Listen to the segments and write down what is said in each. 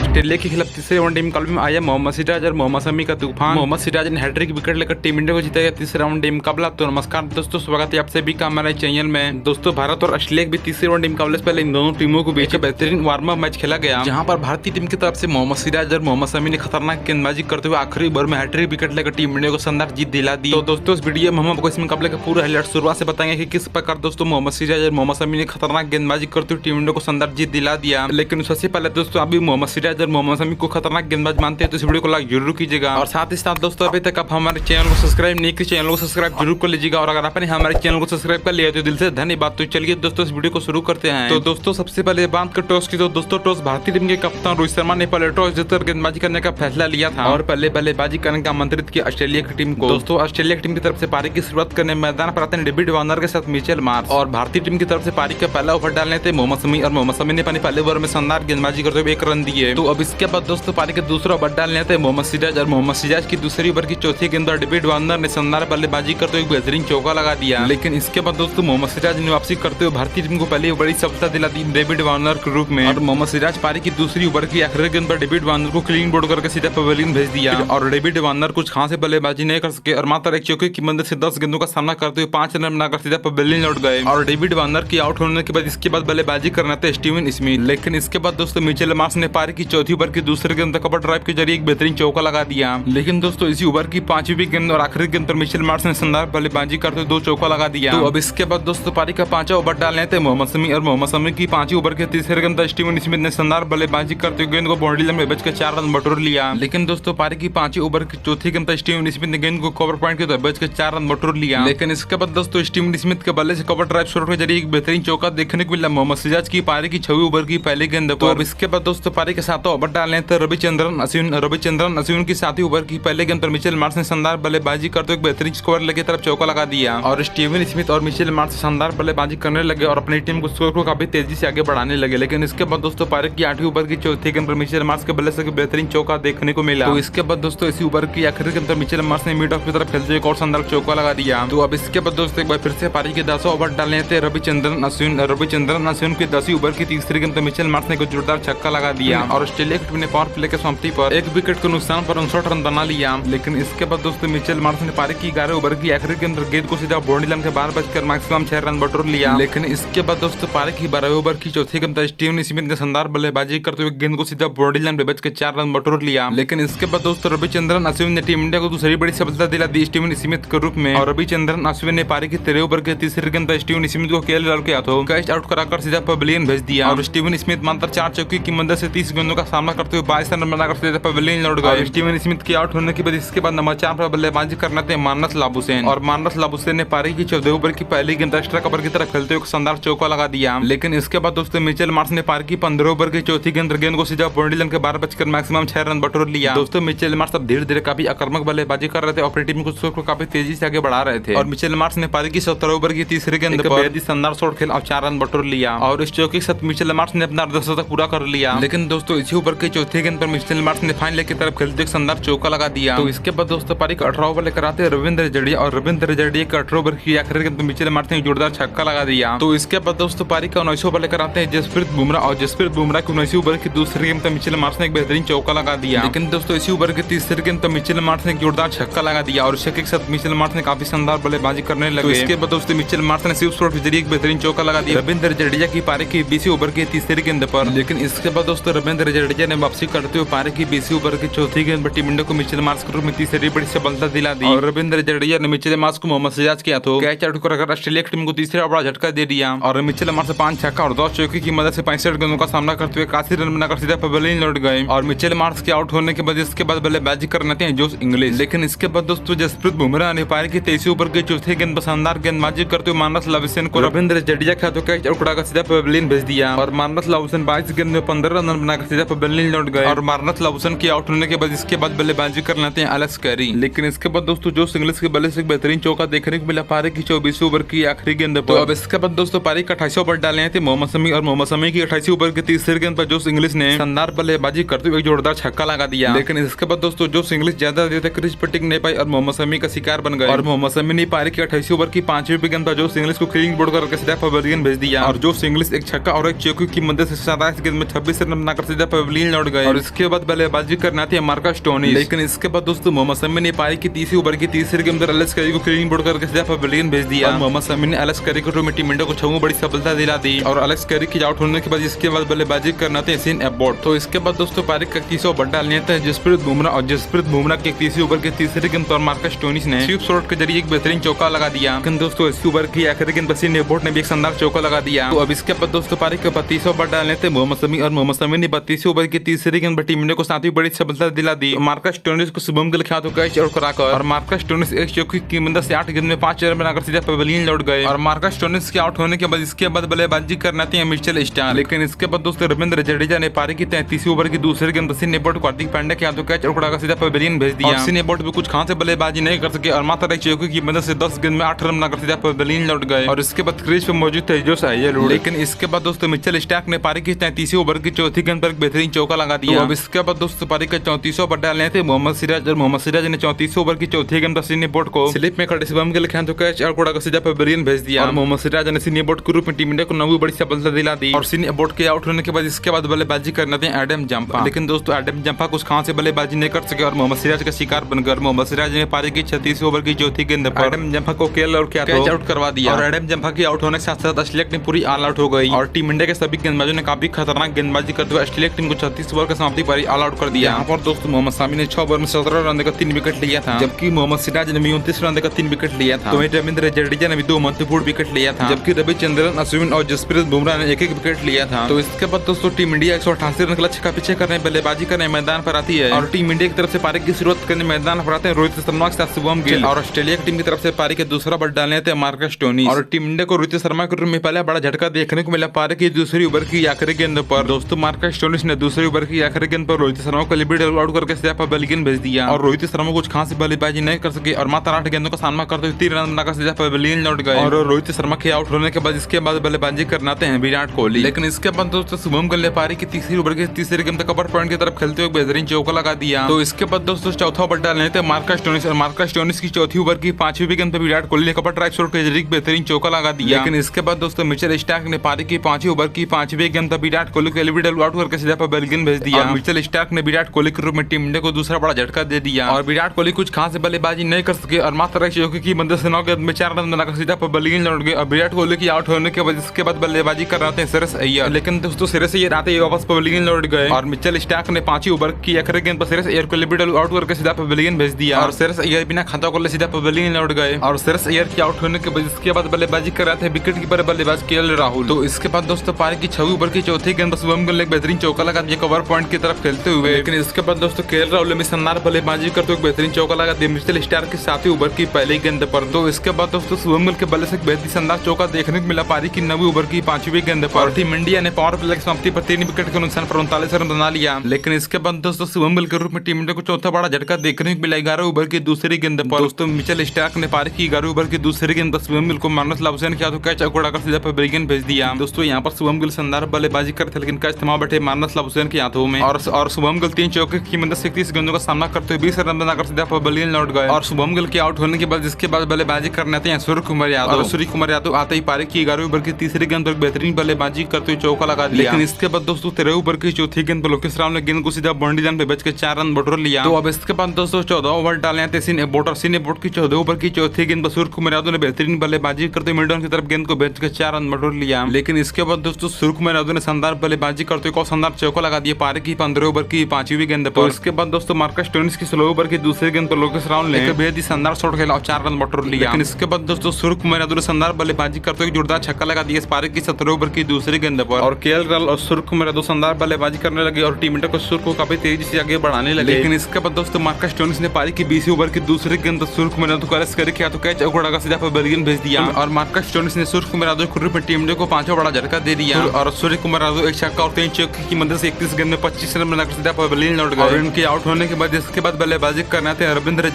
Australia के खिलाफ तीसरे वनडे मुकाबले में आया मोहम्मद सिराज और मोहम्मद शमी का तूफान। मोहम्मद सिराज ने हैट्रिक विकेट लेकर टीम इंडिया को जीता तीसरा वनडे मुकाबला। तो नमस्कार दोस्तों, स्वागत है आप सभी का हमारे चैनल में। दोस्तों, भारत और ऑस्ट्रेलिया के बीच तीसरे वनडे मुकाबले से पहले इन दोनों टीमों के बीच बेहतरीन वार्म अप मैच खेला गया, जहां पर भारतीय टीम की तरफ से मोहम्मद सिराज और मोहम्मद शमी ने खतरनाक गेंदबाजी करते हुए आखिरी ओवर में हैट्रिक विकेट लेकर टीम इंडिया को शानदार जीत दिला दी। तो दोस्तों, इस वीडियो में हम आपको इस मुकाबले का पूरा हाईलाइट शुरुआत से बताएंगे कि किस प्रकार दोस्तों मोहम्मद सिराज और मोहम्मद शमी ने खतरनाक गेंदबाजी करते हुए टीम इंडिया को शानदार जीत दिला दिया। लेकिन सबसे पहले दोस्तों, अभी मोहम्मद सिराज और मोहम्मद शमी को खतरनाक गेंदबाज मानते हैं तो इस वीडियो को लाइक जरूर कीजिएगा। और साथ ही साथ दोस्तों, अभी तक आप हमारे चैनल को सब्सक्राइब नहीं किए, चैनल को सब्सक्राइब जरूर कर लीजिएगा। और अगर आपने हमारे चैनल को सब्सक्राइब कर लिया तो दिल से धन्यवाद। तो चलिए दोस्तों, इस वीडियो को शुरू करते हैं। तो दोस्तों, सबसे पहले बात कर टॉस की। तो दोस्तों, टॉस भारतीय टीम के कप्तान रोहित शर्मा ने पहले टॉस जीतकर गेंदबाजी करने का फैसला लिया था और पहले बल्लेबाजी करने का आमंत्रित किया ऑस्ट्रेलिया की टीम को। दोस्तों, ऑस्ट्रेलिया की टीम की तरफ से पारी की शुरुआत करने मैदान पर आते हैं डेविड वार्नर के साथ मिचेल मार्श, और भारतीय टीम की तरफ से पारी का पहला ओवर डालने थे मोहम्मद शमी, और मोहम्मद शमी ने अपने पहले ओवर में शानदार गेंदबाजी करते हुए 1 रन दिए। तो अब इसके बाद दोस्तों, पारी के दूसरा ओवर डालने थे मोहम्मद सिराज, और मोहम्मद सिराज की दूसरी ओवर की चौथी गेंद पर डेविड वार्नर ने शानदार बल्लेबाजी करते हुए बेहतरीन चौका लगा दिया। लेकिन इसके बाद दोस्तों, मोहम्मद सिराज ने वापसी करते हुए भारतीय टीम को पहली बड़ी सफलता दिला दी डेविड वार्नर के रूप में। और मोहम्मद सिराज पारी की दूसरी ओवर की आखिरी गेंद पर डेविड वार्नर को क्लीन बोल्ड करके सीधा पवेलियन भेज दिया, और डेविड वार्नर कुछ खास बल्लेबाजी नहीं कर सके और मात्र एक चौके की मदद से 10 गेंदों का सामना करते हुए 5 रन बनाकर सीधा पवेलियन लौट गए। और डेविड वार्नर की आउट होने के बाद इसके बाद बल्लेबाजी करना था स्टीवन स्मिथ। लेकिन इसके बाद दोस्तों, मिचेल मार्श ने पारी की चौथी ओवर की दूसरी गेंद पर कवर ड्राइव के जरिए एक बेहतरीन चौका लगा दिया। लेकिन दोस्तों, इसी ओवर की 5वीं गेंद और आखिरी गेंद पर मिचेल मार्श ने शानदार बल्लेबाजी करते हुए 2 चौका लगा दिया। तो अब इसके बाद दोस्तों, पारी का 5वां ओवर डालने थे मोहम्मद शमी, और मोहम्मद शमी की 5वीं ओवर के तीसरे गेंद पर स्टीवन स्मिथ ने शानदार बल्लेबाजी करते हुए गेंद को बाउंड्री लाइन में बचकर 4 रन बटोर लिया। लेकिन दोस्तों, पारी की 5वीं ओवर की चौथी गेंद पर स्टीवन स्मिथ ने गेंद को कवर पॉइंट के बचकर 4 रन बटोर लिया। लेकिन इसके बाद दोस्तों, स्टीवन स्मिथ के बल्ले से कवर ड्राइव शॉट के जरिए एक बेहतरीन चौका देखने को मिला मोहम्मद सिराज की पारी की 6वीं ओवर की पहली गेंद पर। अब इसके बाद दोस्तों, पारी के 7वां ओवर डालने थे रविचंद्रन अश्विन की 7वीं ओवर की पहले गेंद पर मिचेल मार्श ने शानदार बल्लेबाजी करते हुए बेहतरीन स्कोर लेके तरफ चौका लगा दिया, और स्टीवन स्मिथ और मिचेल मार्श शानदार बल्लेबाजी करने लगे और अपनी टीम को स्कोर को काफी तेजी से आगे बढ़ाने लगे। लेकिन इसके बाद दोस्तों, पारी की 8वीं ओवर की चौथी गेंद पर मिचेल मार्श के बल्ले से बेहतरीन चौका देखने को मिला। तो इसके बाद दोस्तों, इसी ओवर की आखिरी गेंद पर मिचेल मार्श ने मिड ऑफ की तरफ खेलते हुए एक और शानदार चौका लगा दिया। तो अब इसके बाद दोस्तों, एक बार फिर से पारी के 10वां ओवर डालने थे रविचंद्रन अश्विन की 10वीं ओवर की तीसरी गेंद पर मिचेल मार्श ने एक जोरदार छक्का लगा दिया, और ऑस्ट्रेलिया की टीम ने पावर प्ले के समाप्ति पर 1 विकेट के नुकसान पर 59 रन बना लिया। लेकिन इसके बाद दोस्तों, मिचेल मार्श ने पारी की 11 ओवर की आखिरी गेंद को सीधा बाउंड्री लाइन के बाहर बचकर मैक्सिमम 6 रन बटोर लिया। लेकिन इसके बाद दोस्तों, पारी की 12 ओवर की चौथी गेंद पर स्टीवन स्मिथ ने शानदार बल्लेबाजी करते हुए गेंद को सीधा बाउंड्री लाइन पे बचकर 4 रन बटोर लिया। लेकिन इसके बाद दोस्तों, रविचंद्रन अश्विन ने टीम इंडिया को दूसरी बड़ी सफलता दिला दी स्टीवन स्मिथ के रूप में, और रविचंद्रन अश्विन ने पारी की 13 ओवर के तीसरी गेंद पर स्टीवन स्मिथ को केएल राहुल के हाथों कैच आउट कराकर सीधा पवेलियन भेज दिया, और स्टीवन स्मिथ मात्र 4 चौके की मदद से 30 गेंदों का सामना करते हुए 22 रन बनाकर सीधा पवेलियन लौट गए। स्टीवन स्मिथ की आउट होने के बाद इसके बाद नंबर 4 पर बल्लेबाजी करना थे मानस लाबुसैन, और मानस लाबुसैन ने पारी की 14 ओवर की पहली गेंद एक्स्ट्रा कवर की तरफ खेलते हुए शानदार चौका लगा दिया। लेकिन इसके बाद दोस्तों, मिचेल मार्श ने पारी की 15 ओवर की चौथी गेंद को सीधा बाउंड्री लाइन के बाहर बचकर मैक्सिमम 6 रन बटोर लिया। दोस्तों, मिचेल मार्श अब धीरे धीरे काफी आक्रामक बल्लेबाजी कर रहे थे और अपनी टीम को स्कोर को काफी तेजी से आगे बढ़ा रहे थे, और मिचेल मार्श ने पारी की 17 ओवर की तीसरी गेंद पर बेहद ही शानदार शॉट खेल और 4 रन बटोर लिया, और इस चौके के साथ मिचेल मार्श ने अपना अर्धशतक पूरा कर लिया। लेकिन दोस्तों, इसी ओवर की चौथी गेंद पर मिचेल मार्श ने फाइनल की तरफ खेलते एक शानदार चौका लगा दिया। तो इसके बाद दोस्तों, पारी का 18 ओवर लेकर आते रविंद्र जडेजा, और रविंद्र जडेजा के 18 ओवर की आखिरी गेंद पर मिचेल मार्श ने जोरदार छक्का लगा दिया। तो इसके बाद दोस्तों, पारी का 19 ओवर लेकर आते हैं जसप्रीत बुमराह, और जसप्रीत बुमराह की 19 ओवर की दूसरी गेंद पर मिचेल मार्श ने एक बेहतरीन चौका लगा दिया। लेकिन दोस्तों, इसी ओवर की तीसरी गेंद पर मिचेल मार्श ने एक जोरदार छक्का लगा दिया, और छक्के के साथ मिचेल मार्श ने काफी शानदार बल्लेबाजी करने लगे। तो इसके बाद दोस्तों, मिचेल मार्श ने स्वीप शॉट के जरिए एक बेहतरीन चौका लगा दिया रविंद्र जडेजा की पारी की 20वीं ओवर की तीसरी गेंद पर। लेकिन इसके बाद दोस्तों, रविंद्र जडेजा ने वापसी करते हुए पारी की 20वीं ओवर की चौथी गेंद पर टीम इंडिया को मिचेल मार्श के रूप में तीसरी बड़ी सफलता दिला दी, और रविंद्र जडेजा ने मिचेल मार्श को मोहम्मद सिराज के हाथों कैच आउट कर ऑस्ट्रेलिया की टीम को तीसरा बड़ा झटका दे दिया, और मिचेल मार्श 5 छक्का और 2 चौके की मदद से 65 गेंदों का सामना करते हुए 81 रन बनाकर सीधा पवेलियन लौट गए। और मिचेल मार्श के आउट होने के बाद इसके बाद बल्लेबाजी करने थे जोश इंग्लिश। लेकिन इसके बाद दोस्तों, जसप्रीत बुमराह ने पारी की 23वीं ओवर की चौथी गेंद पर शानदार गेंदबाजी करते हुए मानस लाबुसैन को रविंद्र जडेजा के हाथों कैच आउट कराकर सीधा पवेलियन भेज दिया, और मानस लाबुसैन 22 गेंद में 15 रन बनाकर सीधा पवेलियन लौट गए, और मानस लाबुसैन की आउट होने के बाद इसके बाद बल्लेबाजी कर लेते हैं एलेक्स कैरी। लेकिन इसके बाद दोस्तों, जोश इंग्लिश के बल्ले से बेहतरीन चौका देखने को मिला पारी की 24वीं ओवर की आखिरी गेंद पर। तो अब इसके बाद दोस्तों, पारी का 28वां ओवर डाले थे मोहम्मद शमी, और मोहम्मद शमी की 28वीं ओवर की तीसरी गेंद पर जोश इंग्लिश ने शानदार बल्लेबाजी करते हुए जोरदार छक्का लगा दिया। लेकिन इसके बाद दोस्तों, जोश इंग्लिश ज्यादा देर तक क्रीज पर टिक नहीं पाई और मोहम्मद शमी का शिकार बन गए, और मोहम्मद शमी ने पारी की 28वीं ओवर की 5वीं गेंद पर जोश इंग्लिश को क्लीन बोल्ड करके सीधा पवेलियन भेज दिया, और जोश इंग्लिश एक छक्का और एक चौके की मदद से 27 गेंद में 26 रन बनाकर सीधा पवेलियन लौट गए और इसके बाद बल्लेबाजी करना थी मार्कस स्टोनिस। लेकिन इसके बाद दोस्तों मोहम्मद शमी ने पारी की तीसरी ओवर की तीसरे गेंद पर एलेक्स कैरी को क्लीन बोल्ड करके सीधा पवेलियन भेज दिया। मोहम्मद शमी ने एलेक्स कैरी को में टीम इंडिया को 6 बड़ी सफलता दिला दी और एलेक्स कैरी की आउट होने के बाद इसके बाद बल्लेबाजी करना था एशियन एबॉट। तो इसके बाद दोस्तों पारी का 31 ओवर डालने थे जसप्रीत बुमराह के तीसरी ओवर के तीसरे गेंद पर मार्कस स्टोनिस ने स्वीप शॉट के जरिए एक बेहतरीन चौका लगा दिया। लेकिन दोस्तों इसी ओवर की आखिरी गेंद पर एशियन एबॉट ने भी एक शानदार चौका लगा दिया। तो अब इसके बाद दोस्तों पारी का 32 ओवर डालने थे मोहम्मद शमी और मोहम्मद शमी ने 32 ओवर की तीसरी गेंद पर टीम इंडिया को 7वीं बड़ी सफलता दिला दी। मार्कस स्टोनिस को शुभम गिल के कैच आउट कराकर और मार्कस स्टोनिस एक चौके की मदद से 8 गेंद में 5 रन बनाकर सीधा पवेलियन लौट गए और मार्कस स्टोनिस के आउट होने के बाद इसके बाद बल्लेबाजी करना थी मिचेल स्टार्क। लेकिन इसके बाद दोस्तों रविंद्र जडेजा ने पारी की 33 ओवर की दूसरे गेंद पर एबॉट को हार्दिक पांड्या के हाथों कैच आउट कराकर सीधा पवेलियन भेज दिया। और एबॉट भी कुछ खास बल्लेबाजी नहीं कर सके और मात्र एक चौके की मदद से 10 गेंद में 8 रन बनाकर सीधा पवेलियन लौट गए और इसके बाद क्रीज पे मौजूद थे जोश हेजलवुड। लेकिन इसके बाद दोस्तों मिचेल स्टार्क ने पारी की 33 ओवर की चौथी गेंद पर एक बेहतरीन चौका लगा दिया। तो अब इसके बाद दोस्तों पारी का 34 ओवर डालने थे मोहम्मद सिराज और मोहम्मद सिराज ने 34 ओवर की चौथी गेंद पर एबॉट को स्लिप में खड़े शुभम गिल के हाथों कैच आउट कराकर सीधा पवेलियन भेज दिया और मोहम्मद सिराज ने एबॉट के रूप में टीम इंडिया को 9वीं बड़ी सफलता दिला दी। और एबॉट के आउट होने के बाद इसके बाद बल्लेबाजी करना थे एडम जंपा। लेकिन दोस्तों एडम जंपा कुछ खास से बल्लेबाजी नहीं कर सके और मोहम्मद सिराज का शिकार बनकर मोहम्मद सिराज ने पारी की 36 ओवर की चौथी गेंद पर एडम जंपा को केल और कैच आउट करवा दिया और एडम जंपा की आउट होने के साथ साथ ऑस्ट्रेलिया टीम पूरी ऑल आउट हो गई और टीम इंडिया के सभी गेंदबाजों ने काफी खतरनाक गेंदबाजी करते हुए ऑस्ट्रेलिया टीम को 36 ओवर का समाप्ति पर ऑल आउट कर दिया। यहाँ पर दोस्तों मोहम्मद शमी ने 6 ओवर में 17 रन देकर 3 विकेट लिया था जबकि मोहम्मद सिराज ने 29 रन देकर 3 विकेट लिया था। तो रविंद्र जडेजा ने भी 2 महत्वपूर्ण विकेट लिया था जबकि रविचंद्रन अश्विन और जसप्रीत बुमराह ने एक विकेट लिया था। तो इसके बाद दोस्तों टीम इंडिया 188 रन के लक्ष्य का पीछे करने बल्लेबाजी करने मैदान पर आती है और टीम इंडिया की तरफ से पारी की शुरुआत करने मैदान पर आते हैं रोहित शर्मा के साथ शुभम गिल और ऑस्ट्रेलिया की टीम की तरफ से पारी के दूसरा बॉल डालने थे मार्कस स्टोनिस और टीम इंडिया को रोहित शर्मा के रूप में पहला बड़ा झटका देखने को मिला पारी की दूसरी ओवर की आखिरी गेंद पर। दोस्तों मार्कस स्टोनिस ने दूसरी ओवर की आखिरी गेंद पर रोहित शर्मा को लिबर्टी आउट करके सीधा पवेलियन भेज दिया और रोहित शर्मा कुछ खास बल्लेबाजी नहीं कर सके और मात्र 8 गेंदों का सामना करते हुए 3 रन बनाकर सीधा पवेलियन लौट गए और रोहित शर्मा के आउट होने के बाद इसके बाद बल्लेबाजी करनाते हैं विराट कोहली। लेकिन इसके बाद दोस्तों शुभम गिल ने पारी की तीसरी ओवर के तीसरे गेंद कवर पॉइंट की तरफ खेलते हुए बेहतरीन चौका लगा दिया। तो इसके बाद दोस्तों चौथा ओवर डालने थे मार्कस स्टोनिस और मार्कस स्टोनिस की चौथी ओवर की 5वीं गेंद पर विराट कोहली ने कवर ड्राइव शॉट के जरिए बेहतरीन चौका लगा दिया। लेकिन इसके बाद दोस्तों मिचेल स्टार्क ने पारी की 5वीं ओवर की 5वीं गेंद पर विराट कोहली को एलबीडब्ल्यू आउट करके सीधा पवेलियन भेज दिया। मिचेल स्टार्क ने विराट कोहली के रूप में टीम इंडिया को दूसरा बड़ा झटका दे दिया और विराट कोहली कुछ खास बल्लेबाजी नहीं कर सके और मात्र एक चौके की मदद से 9 गेंद में 4 रन बनाकर सीधा पवेलियन लौट गए और विराट कोहली की आउट होने के बाद इसके बाद बल्लेबाजी कर रहे थे श्रेयस अय्यर। लेकिन दोस्तों श्रेयस अय्यर आते ही वापस पवेलियन लौट गए और मिचेल स्टार्क ने 5वीं ओवर की आखिरी गेंद पर श्रेयस अय्यर को एलबीडब्ल्यू आउट करके सीधा पवेलियन भेज दिया और श्रेयस अय्यर बिना खाता खोले सीधा पवेलियन लौट गए और श्रेयस अय्यर की आउट होने के बाद इसके बाद बल्लेबाजी कर रहे थे विकेट कीपर बल्लेबाज केएल राहुल। तो इसके बाद दोस्तों पारी की 6वीं ओवर की चौथी गेंद पर शुभम गिल ने एक बेहतरीन चौका लगा दिया कवर पॉइंट की तरफ खेलते हुए। लेकिन इसके बाद दोस्तों केएल राहुल ने शानदार बल्लेबाजी करते हुए बेहतरीन चौका लगा दिया मिचेल स्टार्क की 7वीं ओवर की पहली गेंद पर। तो इसके बाद दोस्तों शुभम गिल के बल्ले से एक बेहतरीन शानदार चौका देखने को मिला पारी की 9वीं ओवर की 5वीं गेंद पर। टीम इंडिया ने पावर प्ले की समाप्ति पर 3 विकेट के नुकसान पर 39 रन बना लिया। लेकिन इसके बाद दोस्तों शुभम गिल के रूप में टीम इंडिया को चौथा बड़ा झटका देखने को मिला 11 ओवर की दूसरी गेंद पर। दोस्तों मिचेल स्टार्क ने पारी की 11 ओवर की दूसरी गेंद पर शुभम गिल को मार्नस लाबुशेन के हाथों कैच उड़ाकर सीधा पवेलियन भेज दिया। दोस्तों यहाँ पर शुभम गिल शानदार बल्लेबाजी करते थे लेकिन कैच थमा बैठे मार्नस लाबुशेन के हाथों में और शुभम गिल 3 चौके की मदद से 31 गेंदों का सामना करते हुए 20 रन बनाकर सीधा पवेलियन लौट गए और शुभम गिल के आउट होने के बाद इसके बाद बल्लेबाजी करने आते हैं सूर्य कुमार यादव आते ही पारी की 11वीं ओवर की तीसरी गेंद पर बेहतरीन बल्लेबाजी करते हुए चौका लगा दिया। लेकिन इसके बाद दोस्तों 13वीं ओवर की चौथी गेंद पर लोकेश राहुल ने गेंद को सीधा बाउंड्री लाइन पे बच के 4 रन बटोर लिया। तो अब इसके बाद दोस्तों 14 ओवर डाले थे एशियन एबॉट की 14 ओवर की चौथी गेंद पर सूर्य कुमार यादव ने बेहतरीन बल्लेबाजी करते हुए मिडऑन की तरफ गेंद को भेज के 4 रन बटोर लिया। लेकिन इसके बाद दोस्तों सूर्य कुमार यादव ने शानदार बल्लेबाजी करते हुए शानदार चौका लगा दिया पारी की 15 ओवर की 5वीं गेंद पर। इसके बाद दोस्तों मार्कस स्टोनिस की 16 ओवर की दूसरी गेंद पर लोकेश राहुल ने बेहद ही शानदार शॉट खेला और 4 रन बटोर लिया। लेकिन इसके बाद दोस्तों सूर्य कुमार यादव ने शानदार बल्लेबाजी करते हुए जोरदार छक्का लगा दिया इस पारी की 17 ओवर की दूसरी गेंद पर और केएल राहुल और सूर्य कुमार यादव शानदार बल्लेबाजी करने लगे और टीम इंडिया को सूर्य को काफी तेजी से आगे बढ़ाने लगे। लेकिन इसके बाद दोस्तों मार्कस स्टोनिस ने पारी की 20वीं ओवर की दूसरी गेंद पर सूर्य कुमार यादव को एलेक्स कैरी के हाथों कैच उड़ाकर सीधा पवेलियन भेज दिया और मार्कस स्टोनिस ने सूर्य कुमार यादव के रूप में टीम इंडिया को 5वां बड़ा झटका दे दिया और सूर्य कुमार यादव एक छक्का और 3 चौके की मदद से 31 गेंद में 25 रन बनाकर सीधा पवेलियन लौट गए और इनके आउट होने के बाद इसके बाद बल्लेबाजी करने थे रविंद्र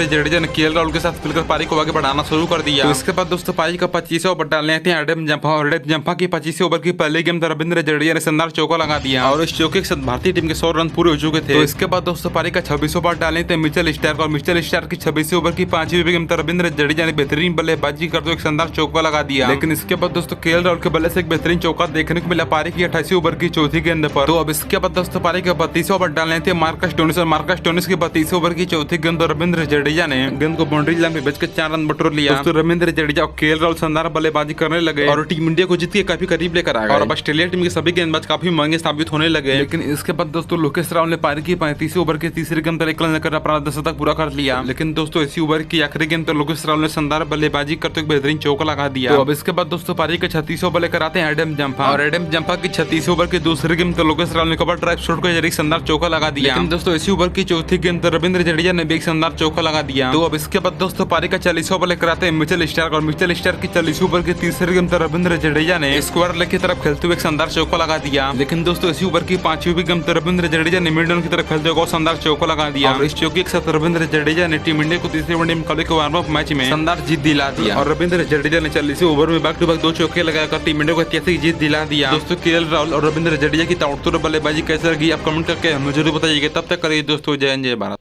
जडेजा ने केएल राहुल के साथ मिलकर पारी को आगे बढ़ाना शुरू कर दिया। इसके बाद दोस्तों पारी का 25वां ओवर डालने थे एडम जंपा और एडम जंपा की 25 ओवर की पहली गेंद पर रविंद्र जडेजा ने शानदार चौका लगा दिया और इस चौके के साथ भारतीय टीम के 100 रन पूरे हो चुके थे। तो इसके बाद दोस्तों पारी का 26वां ओवर डालने थे मिचेल स्टार्क और मिचेल स्टार्क की 26वीं ओवर की 5वीं गेंद पर रविंद्र जडेजा ने बेहतरीन बल्लेबाजी करते हुए एक शानदार चौका लगा दिया। लेकिन इसके बाद दोस्तों केएल राहुल के बल्ले से एक बेहतरीन चौका देखने को मिला पारी की 28वीं ओवर की चौथी गेंद गेंद पर। तो अब इसके बाद दोस्तों पारी के 32 ओवर डालने थे मार्कस स्टोनिस और मार्कस स्टोनिस की 32 ओवर की चौथी गेंद और रविंद्र जडेजा ने गेंद को बाउंड्री लाइन पे भेजकर 4 रन बटोर लिया। दोस्तों रविंद्र जडेजा और केएल राहुल शानदार बल्लेबाजी करने लगे और टीम इंडिया को जीत के काफी करीब लेकर आ गए और अब ऑस्ट्रेलिया टीम के सभी गेंदबाज काफी महंगे साबित होने लगे। लेकिन इसके बाद दोस्तों लोकेश राहुल ने पारी की 35 ओवर के तीसरी गेंद पर 1 रन लेकर अपना 10 तक पूरा कर लिया। लेकिन दोस्तों इसी ओवर की आखिरी गेंद पर लोकेश राहुल ने शानदार बल्लेबाजी करते हुए बेहतरीन चौका लगा दिया। तो अब इसके बाद दोस्तों पारी के 36 ओवर लेकर आते हैं एडम जंपा और एडम जंपा की 36 ओवर की दूसरी गेंद पर लोकेश राहुल ने कवर ड्राइव शॉट के जरिए शानदार चौका लगा दिया। लेकिन दोस्तों इसी ओवर की चौथी गेंद पर रविंद्र जडेजा ने भी एक शानदार चौका लगा दिया। तो अब इसके बाद दोस्तों पारी का 40 ओवर लेकर आते हैं मिचेल स्टार्क और मिचेल स्टार्क की 40 ओवर की तीसरी गेंद पर रविंद्र जडेजा ने स्क्वायर लेग की तरफ खेलते हुए एक शानदार चौका लगा दिया। लेकिन दोस्तों इसी ओवर की 5वीं गेंद पर रविंद्र जडेजा ने मिड ऑन की तरफ खेलते हुए शानदार चौका लगा दिया और इस चौके के साथ रविंद्र जडेजा ने टीम इंडिया को तीसरे वनडे मुकाबले के वार्म अप मैच में शानदार जीत दिला दिया और रविंद्र जडेजा ने 40 ओवर में बैक टू बैक 2 चौके लगाकर टीम इंडिया को ऐतिहासिक जीत दिला दिया। दोस्तों केएल राहुल और रविंद्र जडेजा की ताबड़तोड़ बल्लेबाजी कैसे लगी आप कमेंट करके हमें जरूर बताइएगा। तब तक करिए दोस्तों जय हिंद जय भारत।